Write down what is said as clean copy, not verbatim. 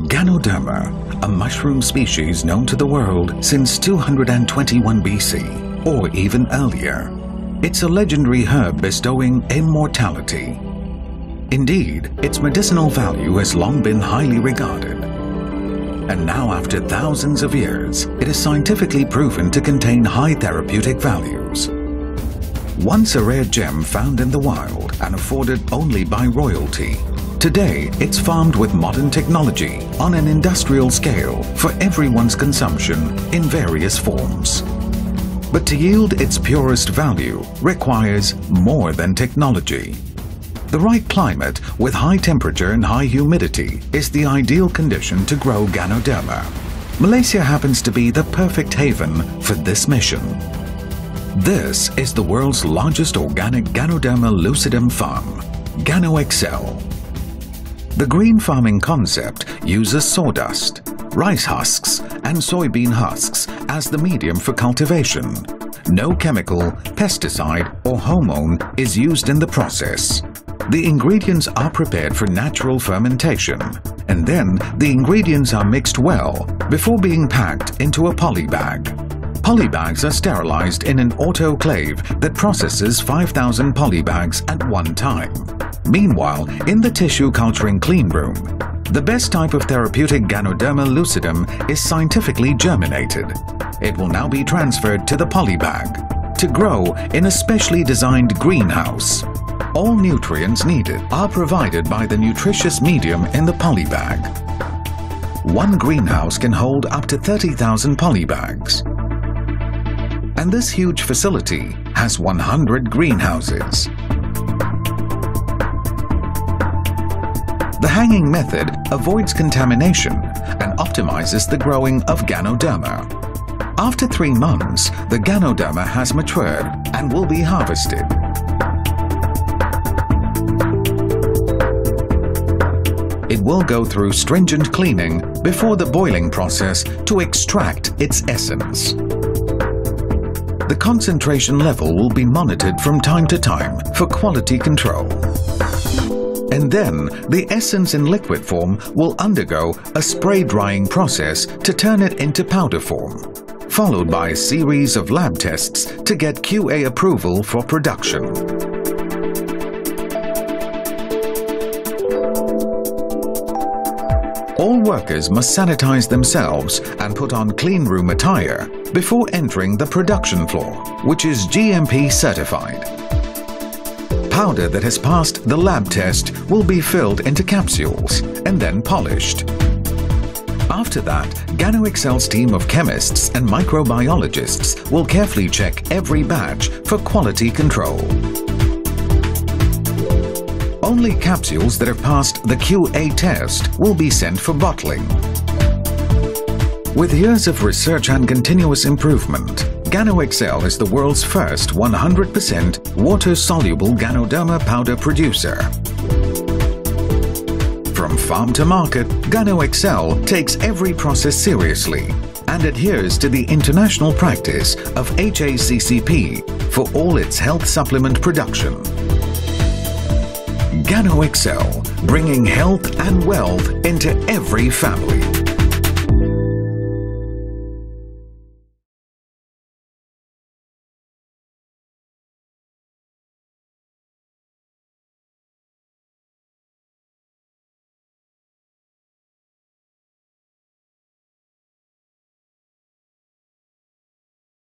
Ganoderma, a mushroom species known to the world since 221 BC, or even earlier. It's a legendary herb bestowing immortality. Indeed, its medicinal value has long been highly regarded. And now, after thousands of years, it is scientifically proven to contain high therapeutic values. Once a rare gem found in the wild and afforded only by royalty, today it's farmed with modern technology on an industrial scale for everyone's consumption in various forms. But to yield its purest value requires more than technology. The right climate with high temperature and high humidity is the ideal condition to grow Ganoderma. Malaysia happens to be the perfect haven for this mission. This is the world's largest organic Ganoderma lucidum farm, Gano XL. The green farming concept uses sawdust, rice husks and soybean husks as the medium for cultivation. No chemical, pesticide or hormone is used in the process. The ingredients are prepared for natural fermentation, and then the ingredients are mixed well before being packed into a poly bag. Poly bags are sterilized in an autoclave that processes 5,000 poly bags at one time. Meanwhile, in the tissue culturing clean room, the best type of therapeutic Ganoderma lucidum is scientifically germinated. It will now be transferred to the poly bag to grow in a specially designed greenhouse. All nutrients needed are provided by the nutritious medium in the poly bag. One greenhouse can hold up to 30,000 poly bags. And this huge facility has 100 greenhouses. The hanging method avoids contamination and optimizes the growing of Ganoderma. After 3 months, the Ganoderma has matured and will be harvested. It will go through stringent cleaning before the boiling process to extract its essence. The concentration level will be monitored from time to time for quality control. And then the essence in liquid form will undergo a spray drying process to turn it into powder form, followed by a series of lab tests to get QA approval for production. All workers must sanitize themselves and put on clean room attire before entering the production floor, which is GMP certified. Powder that has passed the lab test will be filled into capsules and then polished. After that, Gano XL's team of chemists and microbiologists will carefully check every batch for quality control. Only capsules that have passed the QA test will be sent for bottling. With years of research and continuous improvement, Gano XL is the world's first 100% water-soluble Ganoderma powder producer. From farm to market, Gano XL takes every process seriously and adheres to the international practice of HACCP for all its health supplement production. Gano XL, bringing health and wealth into every family.